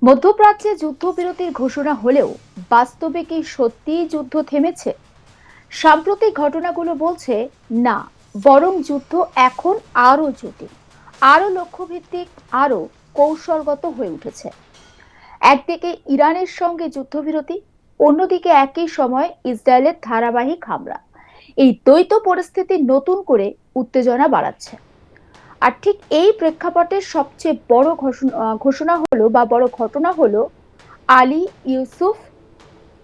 মধ্যপ্রাচ্যে যুদ্ধবিরতির ঘোষণা হলেও বাস্তবে কি সত্যিই যুদ্ধ থেমেছে? সাম্প্রতিক ঘটনাগুলো বলছে না, বরং যুদ্ধ এখন আরো জটিল, আরো লক্ষ্যভিত্তিক, আরো কৌশলগত হয়ে উঠেছে। একদিকে ইরানের সঙ্গে যুদ্ধবিরতি, অন্যদিকে একই সময় ইসরায়েলের ধারাবাহিক হামলা। এই দ্বৈত পরিস্থিতি নতুন করে উত্তেজনা বাড়াচ্ছে। আর ঠিক এই প্রেক্ষাপটে সবচেয়ে বড় ঘোষণা হলো বা বড় ঘটনা হলো আলী ইউসুফ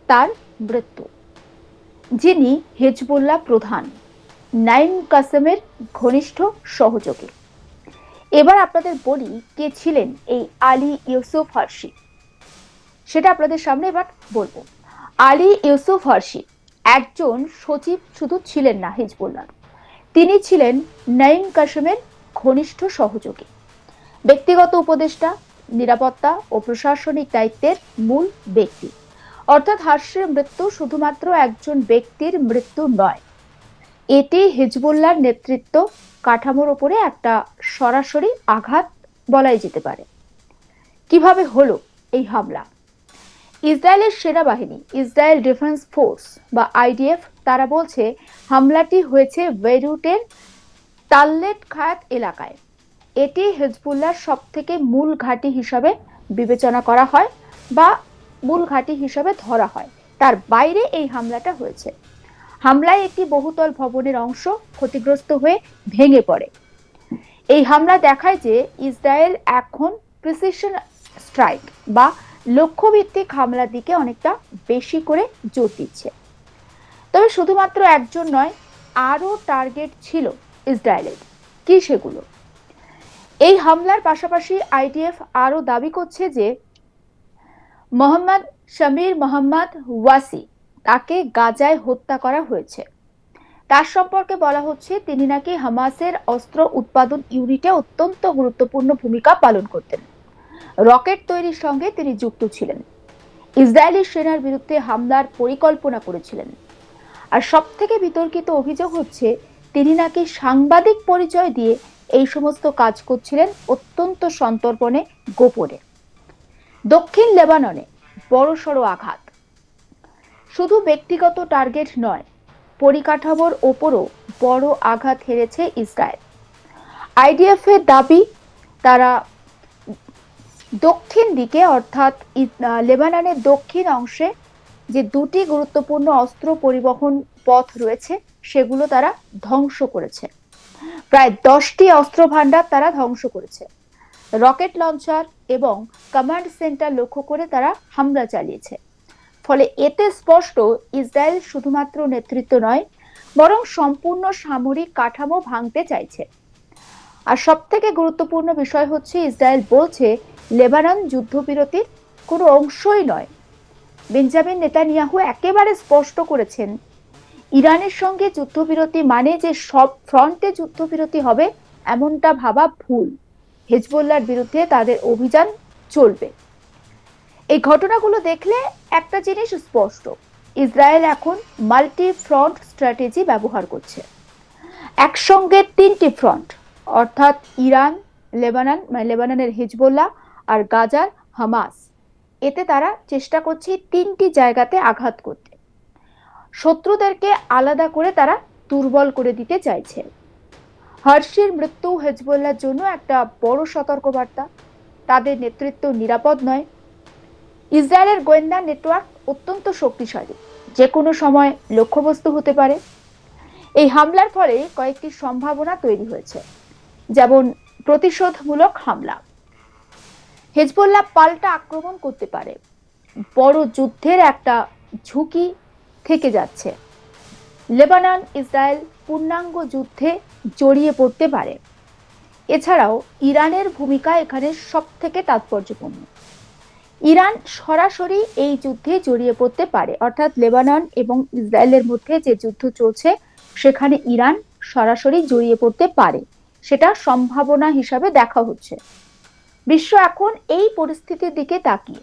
তার মৃত্যু, যিনি হিজবুল্লাহ প্রধান নাইম কাসেমের ঘনিষ্ঠ সহযোগী। এবার আপনাদের বলি কে ছিলেন এই আলী ইউসুফ হারশি, সেটা আপনাদের সামনে এবার বলবো। আলী ইউসুফ হারশি একজন সচিব শুধু ছিলেন না হিজবুল্লাহ, তিনি ছিলেন নাইম কাসেমের ঘনিষ্ঠ সহযোগী, ব্যক্তিগত উপদেষ্টা, নিরাপত্তা ও প্রশাসনিক দায়িত্বের মূল ব্যক্তি। অর্থাৎ হারশির মৃত্যু শুধুমাত্র একজন ব্যক্তির মৃত্যু নয়, এটি হিজবুল্লাহর নেতৃত্ব কাঠামোর উপরে একটা সরাসরি আঘাত বলাই যেতে পারে। কিভাবে হলো এই হামলা? ইসরায়েলের সেনাবাহিনী, ইসরায়েল ডিফেন্স ফোর্স বা আইডিএফ, তারা বলছে হামলাটি হয়েছে বেইরুটের তাল্লেট খায়াত এলাকায়। এটি হিজবুল্লাহর সবথেকে মূল ঘাঁটি হিসাবে বিবেচনা করা হয় বা মূল ঘাঁটি হিসাবে ধরা হয়। তার বাইরে এই হামলাটা হয়েছে। হামলায় একটি বহুতল ভবনের অংশ ক্ষতিগ্রস্ত হয়ে ভেঙে পড়ে। এই হামলা দেখায় যে ইসরায়েল এখন প্রিসিশন স্ট্রাইক বা লক্ষ্যভিত্তিক হামলার দিকে অনেকটা বেশি করে জোর দিচ্ছে। তবে শুধুমাত্র একজন নয়, আরো টার্গেট ছিল ইসরায়েলের। কি সেগুলো? এই হামলার পাশাপাশি আইডিএফ আরো দাবি করছে যে মোহাম্মদ শামির মোহাম্মদ ওয়াসি, তাকে গাজায় হত্যা করা হয়েছে। তার সম্পর্কে বলা হচ্ছে তিনি নাকি হামাসের অস্ত্র উৎপাদন ইউনিটে অত্যন্ত গুরুত্বপূর্ণ ভূমিকা পালন করতেন। রকেট তৈরির সঙ্গে তিনি যুক্ত ছিলেন, ইসরায়েলি সেনার বিরুদ্ধে হামলার পরিকল্পনা করেছিলেন। আর সব থেকে বিতর্কিত অভিযোগ হচ্ছে তিনি নাকি সাংবাদিক পরিচয় দিয়ে এই সমস্ত কাজ করছিলেন অত্যন্ত সন্তর্পণে, গোপনে। দক্ষিণ লেবাননে বড়সড় আঘাত, শুধু ব্যক্তিগত টার্গেট নয়, পরিকাঠামোর ওপরও বড় আঘাত হেরেছে ইসরায়েল। আইডিএফ এর দাবি, তারা দক্ষিণ দিকে অর্থাৎ লেবাননের দক্ষিণ অংশে যে দুটি গুরুত্বপূর্ণ অস্ত্র পরিবহন পথ রয়েছে সেগুলো তারা ধ্বংস করেছে। প্রায় 10টি অস্ত্র ভান্ডার তারা ধ্বংস করেছে। রকেট লঞ্চার এবং কমান্ড সেন্টার লক্ষ্য করে তারা হামলা চালিয়েছে। ফলে এতে স্পষ্ট ইসরায়েল শুধুমাত্র নেতৃত্ব নয়, বরং সম্পূর্ণ সামরিক কাঠামো ভাঙতে চাইছে। আর সব থেকে গুরুত্বপূর্ণ বিষয় হচ্ছে ইসরায়েল বলছে লেবানন যুদ্ধবিরতির কোনো অংশই নয়। বেঞ্জামিন নেতানিয়াহু একেবারে স্পষ্ট করেছেন ইরানের সঙ্গে যুদ্ধবিরতি মানে যে সব ফ্রন্টে যুদ্ধবিরতি হবে এমনটা ভাবা ভুল। হিজবুল্লাহর বিরুদ্ধে তাদের অভিযান চলবে। এই ঘটনাগুলো দেখলে একটা জিনিস স্পষ্ট, ইসরায়েল এখন মাল্টি ফ্রন্ট স্ট্র্যাটেজি ব্যবহার করছে। একসঙ্গে 3টি ফ্রন্ট, অর্থাৎ ইরান, লেবানন লেবাননের হিজবুল্লাহ আর গাজার হামাস, এতে তারা চেষ্টা করছে 3টি জায়গাতে আঘাত করতে। শত্রুদেরকে আলাদা করে তারা দুর্বল করে দিতে চাইছে। হারশির মৃত্যু হিজবুল্লাহর জন্য একটা বড় সতর্কবার্তা। তাদের নেতৃত্ব নিরাপদ নয়। ইসরায়েলের গোয়েন্দা নেটওয়ার্ক অত্যন্ত শক্তিশালী, যে কোনো সময় লক্ষ্যবস্তু হতে পারে। এই হামলার ফলে কয়েকটি সম্ভাবনা তৈরি হয়েছে, যেমন প্রতিশোধমূলক হামলা, হিজবুল্লাহ পাল্টা আক্রমণ করতে পারে, বড় যুদ্ধের একটা ঝুঁকি থেকে যাচ্ছে, লেবানন ইসরায়েল পূর্ণাঙ্গ যুদ্ধে জড়িয়ে পড়তে পারে। এছাড়াও ইরানের ভূমিকা এখানে সব থেকে তাৎপর্যপূর্ণ। ইরান সরাসরি এই যুদ্ধে জড়িয়ে পড়তে পারে, অর্থাৎ লেবানন এবং ইসরায়েলের মধ্যে যে যুদ্ধ চলছে সেখানে ইরান সরাসরি জড়িয়ে পড়তে পারে, সেটা সম্ভাবনা হিসাবে দেখা হচ্ছে। বিশ্ব এখন এই পরিস্থিতির দিকে তাকিয়ে,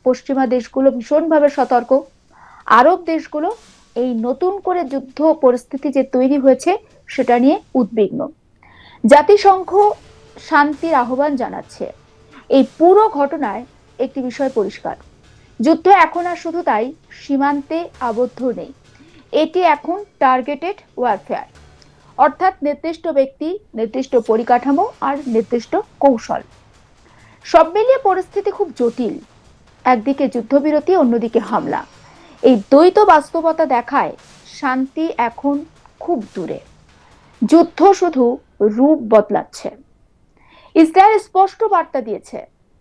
পশ্চিমা দেশগুলো ভীষণভাবে সতর্ক, আরব দেশগুলো এই নতুন করে যুদ্ধ পরিস্থিতি যে তৈরি হয়েছে সেটা নিয়ে উদ্বিগ্ন। জাতিসংঘ শান্তির আহ্বান জানাচ্ছে। এই পুরো ঘটনায় একটি বিষয় পরিষ্কার, যুদ্ধ এখন আর শুধু তাই সীমান্তে আবদ্ধ নেই, এটি এখন টার্গেটেড ওয়ারফেয়ার, অর্থাৎ নির্দিষ্ট ব্যক্তি, নির্দিষ্ট পরিকাঠামো আর নির্দিষ্ট কৌশল, সব মিলিয়ে পরিস্থিতি খুব জটিল। একদিকে যুদ্ধবিরতি, অন্যদিকে হামলা। এই দ্বৈত বাস্তবতা দেখায় শান্তি এখন খুব দূরে, যুদ্ধ শুধু রূপ বদলাচ্ছে। ইসরায়েল স্পষ্ট বার্তা দিয়েছে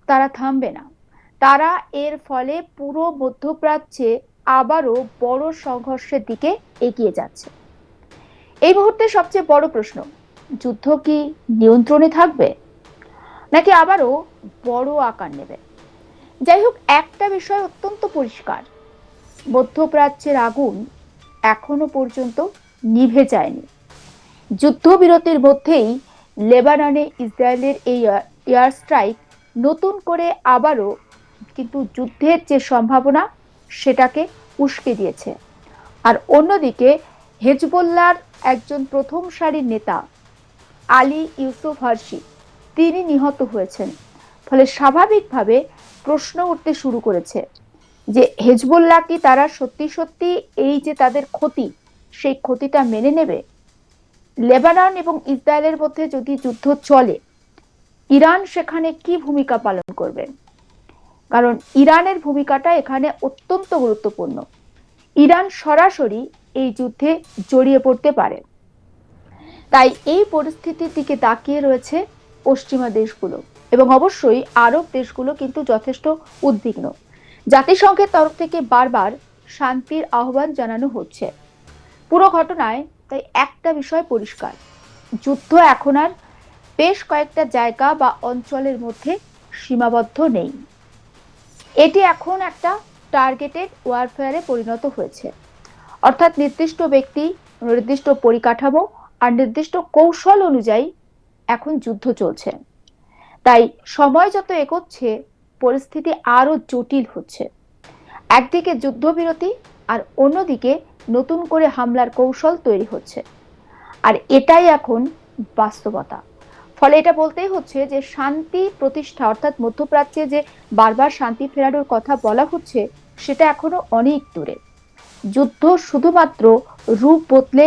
তারা থামবে না, তারা এর ফলে পুরো মধ্যপ্রাচ্যে আবারও বড় সংঘর্ষের দিকে এগিয়ে যাচ্ছে। এই মুহূর্তে সবচেয়ে বড় প্রশ্ন, যুদ্ধ কি নিয়ন্ত্রণে থাকবে নাকি আবারও বড় আকার নেবে? যাই হোক, একটা বিষয় অত্যন্ত পরিষ্কার, মধ্যপ্রাচ্যের আগুন এখনো পর্যন্ত নিভে যায়নি। যুদ্ধবিরতির মধ্যেই লেবাননে ইসরায়েলের এই এয়ার স্ট্রাইক নতুন করে আবারও কিন্তু যুদ্ধের যে সম্ভাবনা সেটাকে উস্কে দিয়েছে। আর অন্যদিকে হেজবুল্লাহর একজন প্রথম সারির নেতা আলী ইউসুফ হারশি, তিনি নিহত হয়েছেন। ফলে স্বাভাবিকভাবে প্রশ্ন উঠতে শুরু করেছে যে হেজবুল্লাহ কি তারা সত্যি সত্যি এই যে তাদের ক্ষতি, সেই ক্ষতিটা মেনে নেবে? লেবানন এবং ইসরায়েলের মধ্যে যদি যুদ্ধ চলে, ইরান সেখানে কি ভূমিকা পালন করবে? কারণ ইরানের ভূমিকাটা এখানে অত্যন্ত গুরুত্বপূর্ণ। ইরান সরাসরি এই যুদ্ধে জড়িয়ে পড়তে পারে। তাই এই পরিস্থিতির দিকে তাকিয়ে রয়েছে পশ্চিমা দেশগুলো, এবং অবশ্যই আরব দেশগুলো কিন্তু যথেষ্ট উদ্বিগ্ন। জাতিসংঘের তরফ থেকে বারবার শান্তির আহ্বান জানানো হচ্ছে। পুরো ঘটনায় তাই একটা বিষয় পরিষ্কার, যুদ্ধ এখন আর বেশ কয়েকটা জায়গা বা অঞ্চলের মধ্যে সীমাবদ্ধ নেই, এটি এখন একটা টার্গেটেড ওয়ারফেয়ারে পরিণত হয়েছে। অর্থাৎ নির্দিষ্ট ব্যক্তি, নির্দিষ্ট পরিকাঠামো আর নির্দিষ্ট কৌশল অনুযায়ী এখন যুদ্ধ চলছে। তাই সময় যত এগোচ্ছে পরিস্থিতি আরো জটিল হচ্ছে। একদিকে যুদ্ধবিরতি আর অন্যদিকে নতুন করে হামলার কৌশল তৈরি হচ্ছে, আর এটাই এখন বাস্তবতা। ফলে এটা বলতেই হচ্ছে যে শান্তি প্রতিষ্ঠা, অর্থাৎ মধ্যপ্রাচ্যে যে বারবার শান্তি ফেরানোর কথা বলা হচ্ছে, সেটা এখনো অনেক দূরে। যুদ্ধ শুধুমাত্র রূপ বদলে,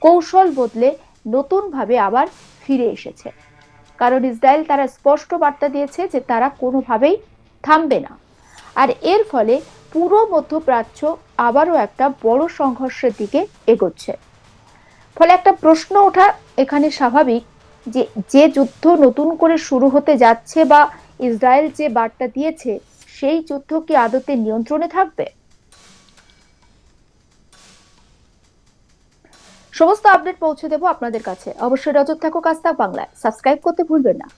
কৌশল বদলে নতুনভাবে আবার ফিরে এসেছে। কারণ ইসরায়েল তারা স্পষ্ট বার্তা দিয়েছে যে তারা কোনোভাবেই থামবে না। আর এর ফলে পুরো মধ্যপ্রাচ্য আবারও একটা বড় সংঘর্ষের দিকে এগোচ্ছে। ফলে একটা প্রশ্ন ওঠা এখানে স্বাভাবিক, যে যে যুদ্ধ নতুন করে শুরু হতে যাচ্ছে বা ইসরায়েল যে বার্তা দিয়েছে, সেই যুদ্ধ কি আদতে নিয়ন্ত্রণে থাকবে? সমস্ত আপডেট পৌঁছে দেবো আপনাদের কাছে। অবশ্যই নজর থাকুক আজ তাক বাংলায়, সাবস্ক্রাইব করতে ভুলবেন না।